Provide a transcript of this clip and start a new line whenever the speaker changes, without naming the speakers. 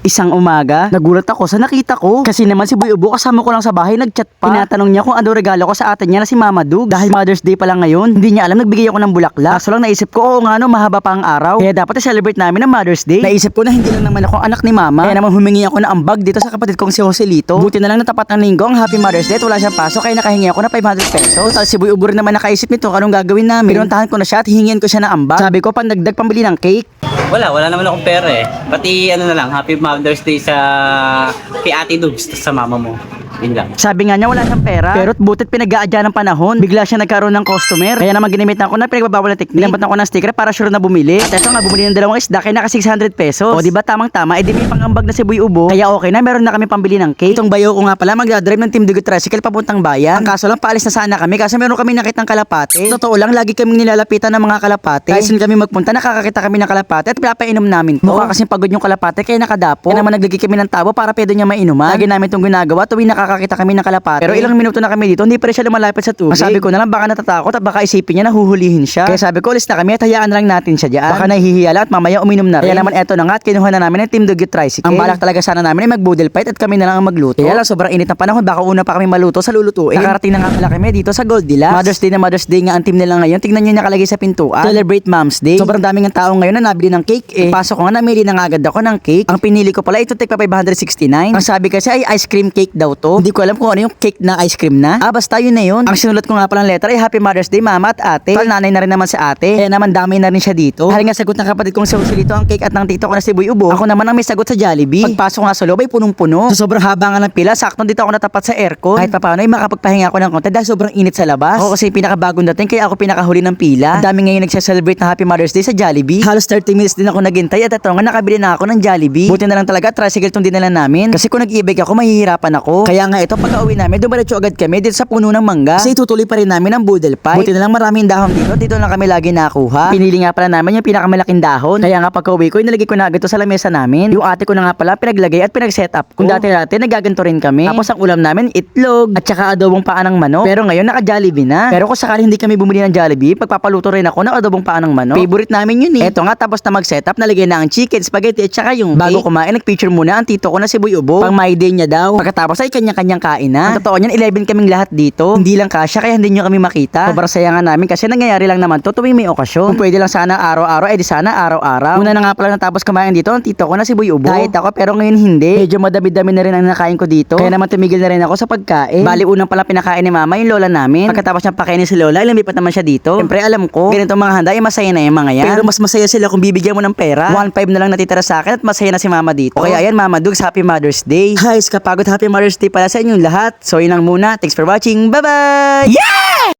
Isang umaga, nagulat ako sa nakita ko. Kasi naman si Boy Ubo kasama ko lang sa bahay, nagchat pa. Tinatanong niya kung ano regalo ko sa ate niya na si Mama Dug. Dahil Mother's Day pa lang ngayon, hindi niya alam nagbigay ako ng bulaklak. Kaso lang naisip ko, oo nga no, mahaba pa ang araw. Kaya dapat i-celebrate namin ang Mother's Day. Naisip ko na hindi lang naman ako anak ni Mama. Kaya naman humingi ako ng ambag dito sa kapatid kong si Joselito. Buti na lang natapat ng linggo ang Happy Mother's Day at wala siyang pasok, kaya nakahingi ako ng 500 pesos. Tapos si Boy Ubo rin naman nakaisip nito anong gagawin namin. Pinuntahan ko na siya at hingin ko siya ng ambag. Sabi ko, pandagdag pambili ng cake.
Wala naman akong pera eh. Pati ano na lang, Happy Mother's Day sa kay Ate Dubs, sa mama mo. Yun lang.
Sabi nga niya wala siyang pera, pero butit pinag-aadya ng panahon, bigla siya nagkaroon ng customer. Kaya naman ginamit na ako na pinagbabawal na technique. Nilambat ako ng sticker para sure na bumili. At eto nga, bumili ng dalawang isda kaya naka 600 pesos. O diba tamang tama, edi may pangambag na si Boy Ubo. Kaya okay na, meron na kami pambili ng cake. Itong bayo ko nga pala magdadrive ng Team Dugot Tricycle papuntang bayan. Ang kaso lang, paalis na sana kami kasi meron kami nakitang kalapate. Totoo lang, lagi kaming nilalapitan ng mga kalapate. Kahit saan kami magpunta, nakakakita kami ng kalapate at pinapainom namin to. Mukha kasing pagod yung kalapate kaya nakadapo. Kaya naman naglagay kami ng tabo para pwede niya mainuman. Lagi namin itong ginagawa tuwing nakakakita kami ng kalapate. Pero ilang minuto na kami dito, hindi pa rin siya lumalapit sa tubig. Sabi ko na lang, baka natatakot at baka isipin niya na huhulihin siya. Kaya sabi ko, alis na kami at hayaan na lang natin siya dyan. Baka nahihiya lang at mamaya uminom na rin. Kaya naman eto na nga at kinuha na namin ng Team Dugot Tricycle. Ang balak talaga sana namin ay mag-boodle fight at kami na lang ang magluto. Kaya lang sobrang init ng panahon, baka una pa kami maluto sa lulutuin. Nakarating na nga pala kami dito sa Goldilocks. Mother's Day nga ang team nila ngayon. Tingnan niyo yung nakalagay sa pintuan. Celebrate Mom's Day. Sobrang daming ng tao ngayon na nabili ng cake eh. Pasok ko nga, namili na nga agad ako ng cake. Ang pinili ko pala ito tek pa 569. Ang sabi kasi ay ice cream cake daw to. Hindi ko alam kung ano yung cake na ice cream na. Basta yun na yun. Ang sinulat ko nga palang letter ay Happy Mother's Day Mama at Ate. Tal nanay na rin naman si Ate. Kaya naman damay na rin siya dito. Dahil nga sagot ng kapatid kong si Joselito ang cake at ng tito ko na si Boy Ubo. Ako naman ang may sagot sa Jollibee. Pagpasok nga sa loob ay punong-puno. Sa sobrang haba nga ng pila, sakto dito ako natapat sa aircon. Kahit papaano ay makapagpahinga ako ng konti dahil sobrang init sa labas. Ako kasi pinakabagong dating kaya ako pinakahuli ng pila. Ang dami ngayon nagse-celebrate ng Happy Mother's Day sa Jollibee. Halos 30 minutes din ako naghintay at ito nga nakabili na ako ng Jollibee. Buti na lang talaga tricycle tong dinala namin. Kasi kung nag-e-bike ako mahihirapan ako. Kaya nga ito pagka-uwi namin dumiretso agad kami dito sa puno ng mangga. Kasi itutuloy pa rin namin ang boodle fight. Buti na lang maraming dahon dito. Dito lang kami lagi nakuha. Pinili nga pala namin yung pinakamalaking dahon. Kaya nga pagka-uwi ko inilagay ko na agad to sa lamesa namin. Yung ate ko na nga pala pinaglagay at pinag-set up. Kung dati-dati nagaganto rin kami. Tapos ang ulam namin itlog at saka adobong paa ng manok. Pero ngayon naka-Jollibee na. Pero kung sakali hindi kami bumili ng Jollibee, pagpapaluto rin ako ng adobong paa ng manok. Favorite namin yun eh. Eto nga tapos na mag-set up, nalagay na ang chicken, spaghetti at saka yung bago kumain, nag-picture muna ang tito ko na si Boy Ubo. Pang my day niya daw. Pagkatapos ay kanya-kanyang kain na. Ang totoo niyan, 11 kaming lahat dito. Hindi lang kasya kaya hindi nyo kami makita. Sobrang saya nga namin kasi nangyayari lang naman to tuwing may okasyon. Kung pwede lang sana araw-araw, edi sana araw-araw. Una na nga pala natapos kumain dito ang tito ko na si Boy Ubo. Diet ako pero ngayon hindi. Medyo madami-dami na rin ang nakain ko dito. Kaya naman tumigil na rin ako sa pagkain. Bali unang pala pinakain ni mama yung lola namin. Pagkatapos niyang pakainin si lola, lumipat naman siya dito. Siyempre alam ko, ganito mga handa ay masaya na yung mga yan. Pero mas masaya sila kung bibigyan mo ng pera. 1.5 na lang natitira sa akin at masaya na si mama dito. Kaya ayan Mama Dugs, Happy Mother's Day. Guys, kapagod Happy Mother's Day pala sa inyong lahat. So yun lang muna. Thanks for watching. Bye-bye! Yeah!